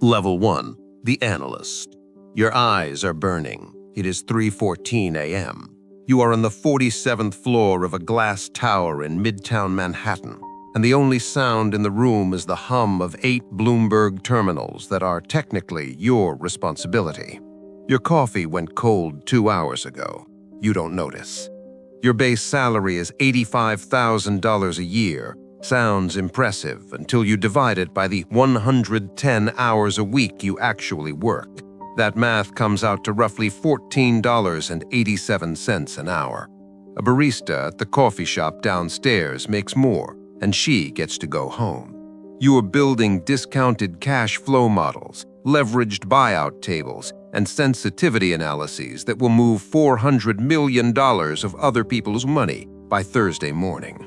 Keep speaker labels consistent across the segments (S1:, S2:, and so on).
S1: Level 1. The analyst. Your eyes are burning. It is 3:14 a.m. You are on the 47th floor of a glass tower in Midtown Manhattan, and the only sound in the room is the hum of 8 Bloomberg terminals that are technically your responsibility. Your coffee went cold 2 hours ago. You don't notice. Your base salary is $85,000 a year. Sounds impressive until you divide it by the 110 hours a week you actually work. That math comes out to roughly $14.87 an hour. A barista at the coffee shop downstairs makes more, and she gets to go home. You are building discounted cash flow models, leveraged buyout tables, and sensitivity analyses that will move $400 million of other people's money by Thursday morning.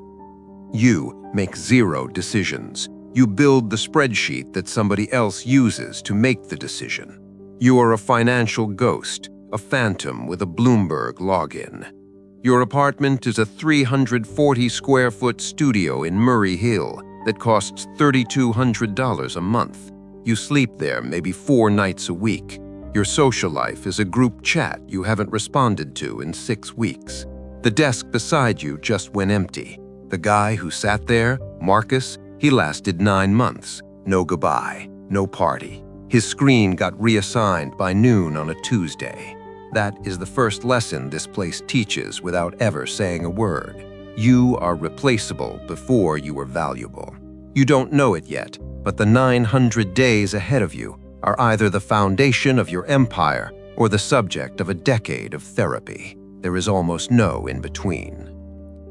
S1: You make 0 decisions. You build the spreadsheet that somebody else uses to make the decision. You are a financial ghost, a phantom with a Bloomberg login. Your apartment is a 340-square-foot studio in Murray Hill that costs $3,200 a month. You sleep there maybe 4 nights a week. Your social life is a group chat you haven't responded to in 6 weeks. The desk beside you just went empty. The guy who sat there, Marcus, he lasted 9 months. No goodbye, no party. His screen got reassigned by noon on a Tuesday. That is the first lesson this place teaches without ever saying a word. You are replaceable before you are valuable. You don't know it yet, but the 900 days ahead of you are either the foundation of your empire or the subject of a decade of therapy. There is almost no in between.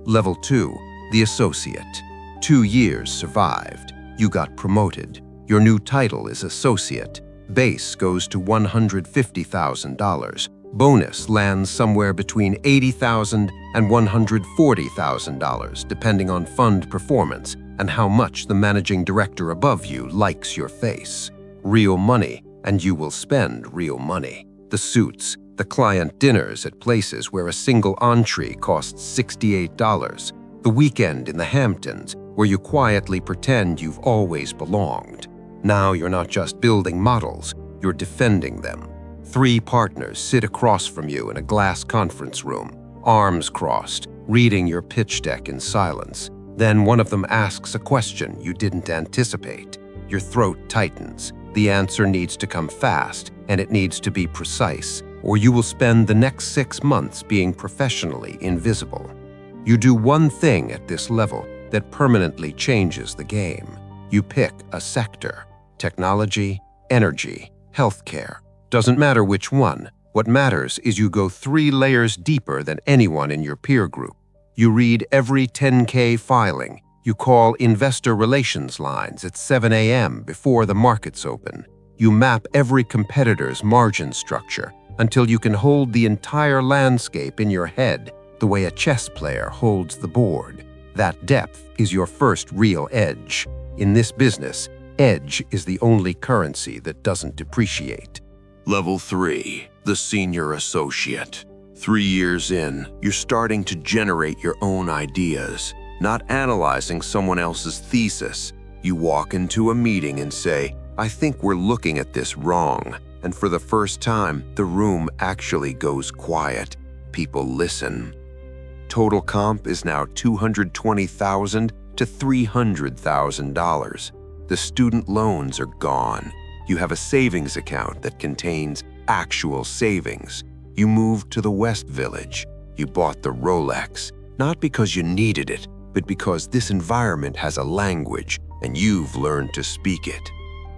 S1: Level 2. The associate. 2 years survived. You got promoted. Your new title is associate. Base goes to $150,000. Bonus lands somewhere between $80,000 and $140,000, depending on fund performance and how much the managing director above you likes your face. Real money, and you will spend real money. The suits, the client dinners at places where a single entree costs $68. The weekend in the Hamptons, where you quietly pretend you've always belonged. Now you're not just building models, you're defending them. 3 partners sit across from you in a glass conference room, arms crossed, reading your pitch deck in silence. Then one of them asks a question you didn't anticipate. Your throat tightens. The answer needs to come fast, and it needs to be precise, or you will spend the next 6 months being professionally invisible. You do one thing at this level that permanently changes the game. You pick a sector. Technology, energy, healthcare. Doesn't matter which one. What matters is you go 3 layers deeper than anyone in your peer group. You read every 10K filing. You call investor relations lines at 7 a.m. before the markets open. You map every competitor's margin structure until you can hold the entire landscape in your head the way a chess player holds the board. That depth is your first real edge. In this business, edge is the only currency that doesn't depreciate.
S2: Level 3. The senior associate. 3 years in, you're starting to generate your own ideas, not analyzing someone else's thesis. You walk into a meeting and say, "I think we're looking at this wrong." And for the first time, the room actually goes quiet. People listen. Total comp is now $220,000 to $300,000. The student loans are gone. You have a savings account that contains actual savings. You moved to the West Village. You bought the Rolex, not because you needed it, but because this environment has a language and you've learned to speak it.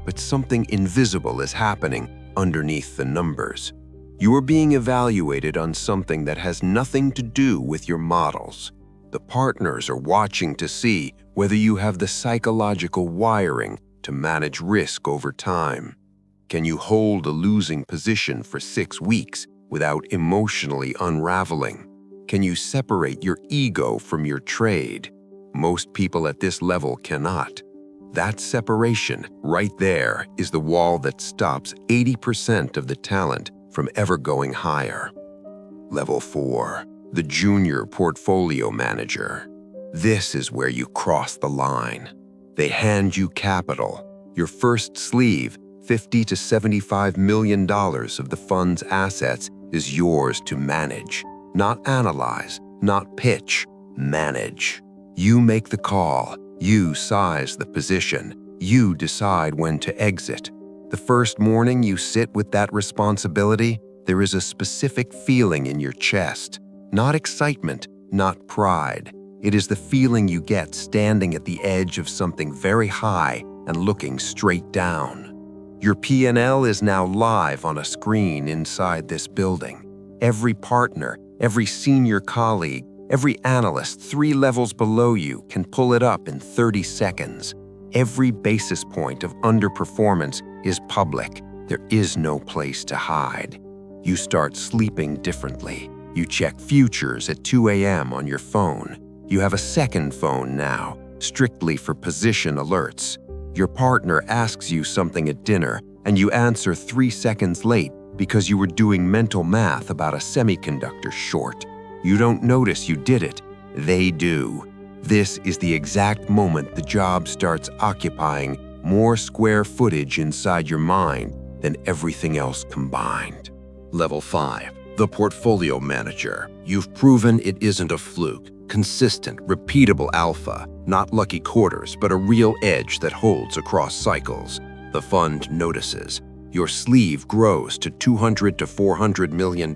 S2: But something invisible is happening underneath the numbers. You are being evaluated on something that has nothing to do with your models. The partners are watching to see whether you have the psychological wiring to manage risk over time. Can you hold a losing position for 6 weeks without emotionally unraveling? Can you separate your ego from your trade? Most people at this level cannot. That separation right there is the wall that stops 80% of the talent from ever going higher. Level 4. The junior portfolio manager. This is where you cross the line. They hand you capital, your first sleeve $50 to $75 million of the fund's assets is yours to manage. Not analyze, not pitch, manage. You make the call, you size the position, you decide when to exit. The first morning you sit with that responsibility, there is a specific feeling in your chest. Not excitement, not pride. It is the feeling you get standing at the edge of something very high and looking straight down. Your P&L is now live on a screen inside this building. Every partner, every senior colleague, every analyst 3 levels below you can pull it up in 30 seconds. Every basis point of underperformance is public. There is no place to hide. You start sleeping differently. You check futures at 2 a.m. on your phone. You have a second phone now, strictly for position alerts. Your partner asks you something at dinner, and you answer 3 seconds late because you were doing mental math about a semiconductor short. You don't notice you did it. They do. This is the exact moment the job starts occupying more square footage inside your mind than everything else combined.
S3: Level 5. The Portfolio Manager. You've proven it isn't a fluke. Consistent, repeatable alpha. Not lucky quarters, but a real edge that holds across cycles. The fund notices. Your sleeve grows to $200 to $400 million.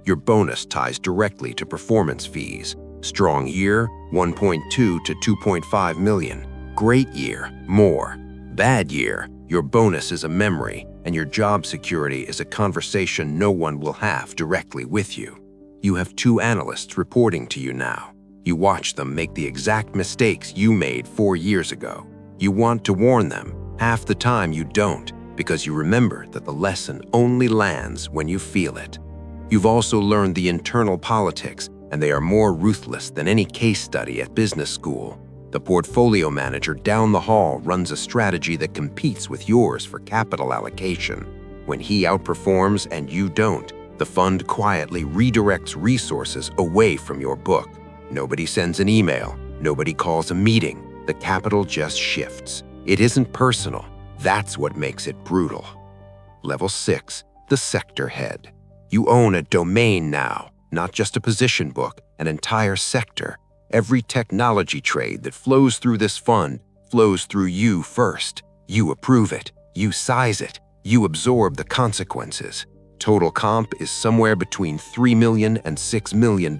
S3: Your bonus ties directly to performance fees. Strong year, 1.2 to 2.5 million. Great year, more. Bad year, your bonus is a memory, and your job security is a conversation no one will have directly with you. You have 2 analysts reporting to you now. You watch them make the exact mistakes you made 4 years ago. You want to warn them. Half the time you don't, because you remember that the lesson only lands when you feel it. You've also learned the internal politics, and they are more ruthless than any case study at business school. The portfolio manager down the hall runs a strategy that competes with yours for capital allocation. When he outperforms and you don't, the fund quietly redirects resources away from your book. Nobody sends an email. Nobody calls a meeting. The capital just shifts. It isn't personal. That's what makes it brutal. Level 6. The Sector Head. You own a domain now, not just a position book, an entire sector. Every technology trade that flows through this fund flows through you first. You approve it. You size it. You absorb the consequences. Total comp is somewhere between $3 million and $6 million.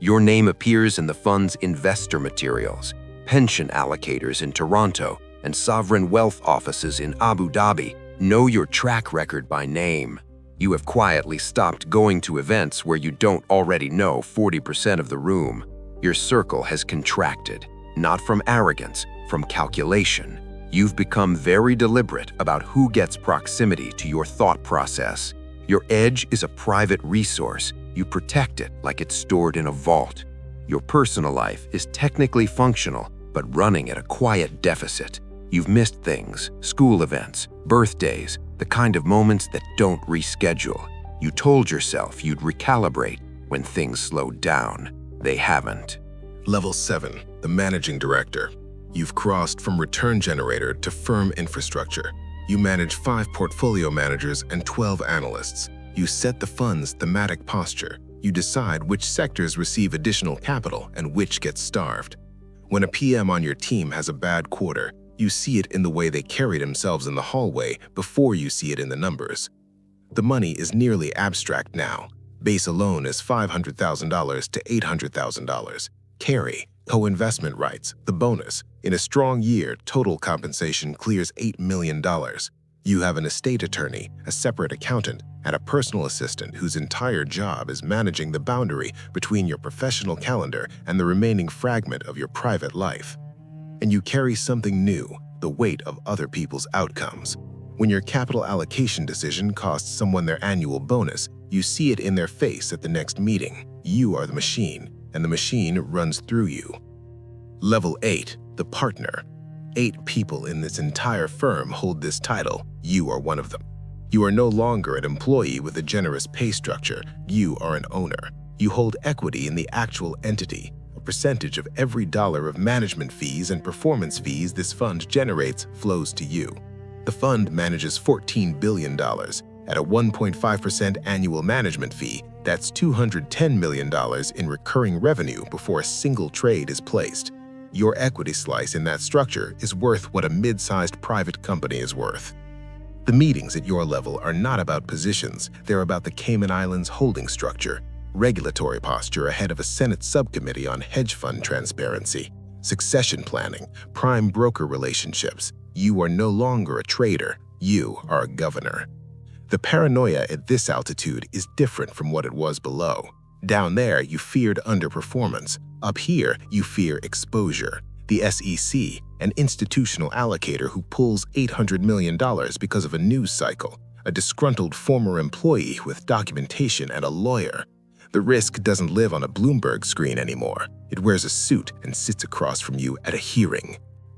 S3: Your name appears in the fund's investor materials. Pension allocators in Toronto and sovereign wealth offices in Abu Dhabi know your track record by name. You have quietly stopped going to events where you don't already know 40% of the room. Your circle has contracted, not from arrogance, from calculation. You've become very deliberate about who gets proximity to your thought process. Your edge is a private resource. You protect it like it's stored in a vault. Your personal life is technically functional, but running at a quiet deficit. You've missed things, school events, birthdays, the kind of moments that don't reschedule. You told yourself you'd recalibrate when things slowed down. They haven't.
S4: Level 7. The Managing Director. You've crossed from return generator to firm infrastructure. You manage 5 portfolio managers and 12 analysts. You set the fund's thematic posture. You decide which sectors receive additional capital and which get starved. When a PM on your team has a bad quarter, you see it in the way they carry themselves in the hallway before you see it in the numbers. The money is nearly abstract now. Base alone is $500,000 to $800,000. Carry, co-investment rights, the bonus. In a strong year, total compensation clears $8 million. You have an estate attorney, a separate accountant, and a personal assistant whose entire job is managing the boundary between your professional calendar and the remaining fragment of your private life. And you carry something new, the weight of other people's outcomes. When your capital allocation decision costs someone their annual bonus, you see it in their face at the next meeting. You are the machine, and the machine runs through you. Level 8. The Partner. 8 people in this entire firm hold this title. You are one of them. You are no longer an employee with a generous pay structure. You are an owner. You hold equity in the actual entity. A percentage of every dollar of management fees and performance fees this fund generates flows to you. The fund manages $14 billion. At a 1.5% annual management fee, that's $210 million in recurring revenue before a single trade is placed. Your equity slice in that structure is worth what a mid-sized private company is worth. The meetings at your level are not about positions, they're about the Cayman Islands holding structure, regulatory posture ahead of a Senate subcommittee on hedge fund transparency, succession planning, prime broker relationships. You are no longer a trader, you are a governor. The paranoia at this altitude is different from what it was below. Down there, you feared underperformance. Up here, you fear exposure. The SEC, an institutional allocator who pulls $800 million because of a news cycle, a disgruntled former employee with documentation and a lawyer. The risk doesn't live on a Bloomberg screen anymore. It wears a suit and sits across from you at a hearing.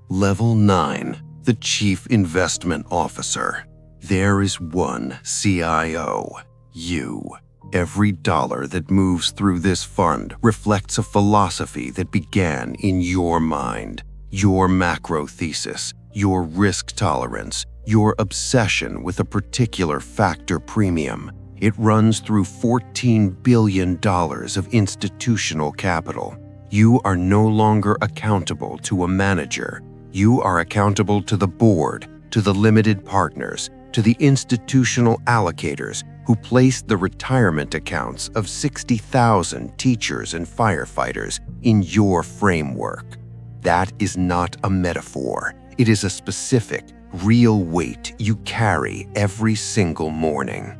S3: Level 9, the Chief Investment Officer. There is one CIO, you. Every dollar that moves through this fund reflects a philosophy that began in your mind, your macro thesis, your risk tolerance, your obsession with a particular factor premium. It runs through $14 billion of institutional capital. You are no longer accountable to a manager. You are accountable to the board, to the limited partners, to the institutional allocators who placed the retirement accounts of 60,000 teachers and firefighters in your framework. That is not a metaphor. It is a specific, real weight you carry every single morning.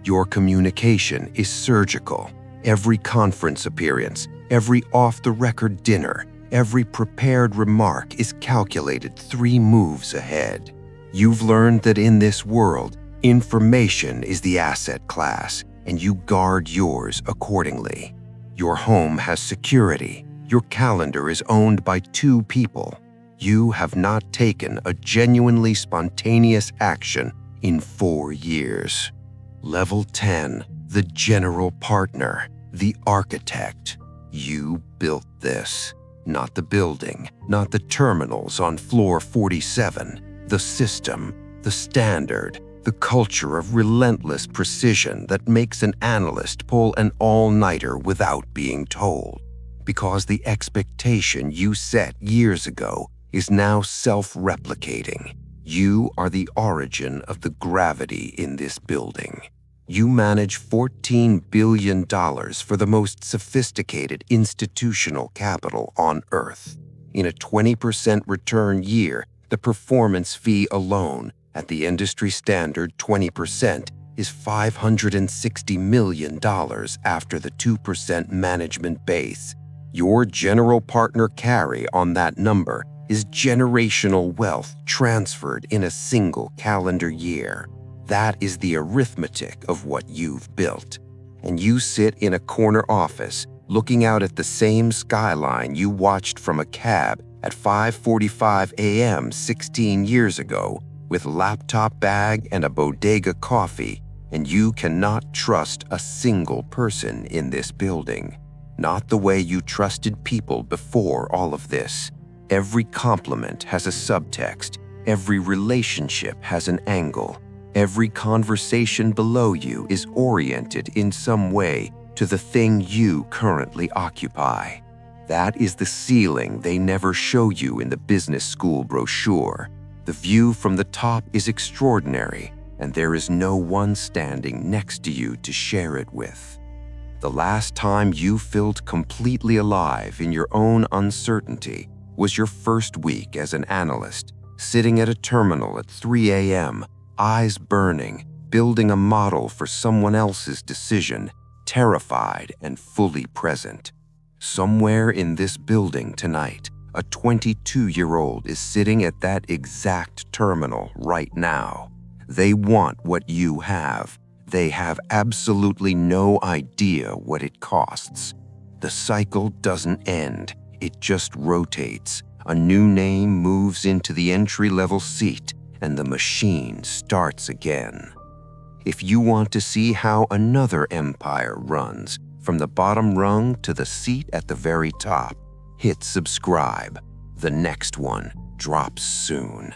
S3: Your communication is surgical. Every conference appearance, every off-the-record dinner, every prepared remark is calculated 3 moves ahead. You've learned that in this world, information is the asset class, and you guard yours accordingly. Your home has security. Your calendar is owned by 2 people. You have not taken a genuinely spontaneous action in 4 years. Level 10, the general partner, the architect. You built this. Not the building, not the terminals on floor 47. The system, the standard, the culture of relentless precision that makes an analyst pull an all-nighter without being told. Because the expectation you set years ago is now self-replicating. You are the origin of the gravity in this building. You manage $14 billion for the most sophisticated institutional capital on Earth. In a 20% return year, the performance fee alone, at the industry standard 20%, is $560 million after the 2% management base. Your general partner carry on that number is generational wealth transferred in a single calendar year. That is the arithmetic of what you've built. And you sit in a corner office looking out at the same skyline you watched from a cab at 5:45 a.m. 16 years ago with laptop bag and a bodega coffee, and you cannot trust a single person in this building. Not the way you trusted people before all of this. Every compliment has a subtext. Every relationship has an angle. Every conversation below you is oriented in some way to the thing you currently occupy. That is the ceiling they never show you in the business school brochure. The view from the top is extraordinary, and there is no one standing next to you to share it with. The last time you felt completely alive in your own uncertainty was your first week as an analyst, sitting at a terminal at 3 a.m., eyes burning, building a model for someone else's decision, terrified and fully present. Somewhere in this building tonight, a 22-year-old is sitting at that exact terminal right now. They want what you have. They have absolutely no idea what it costs. The cycle doesn't end. It just rotates. A new name moves into the entry-level seat, and the machine starts again. If you want to see how another empire runs, from the bottom rung to the seat at the very top, hit subscribe. The next one drops soon.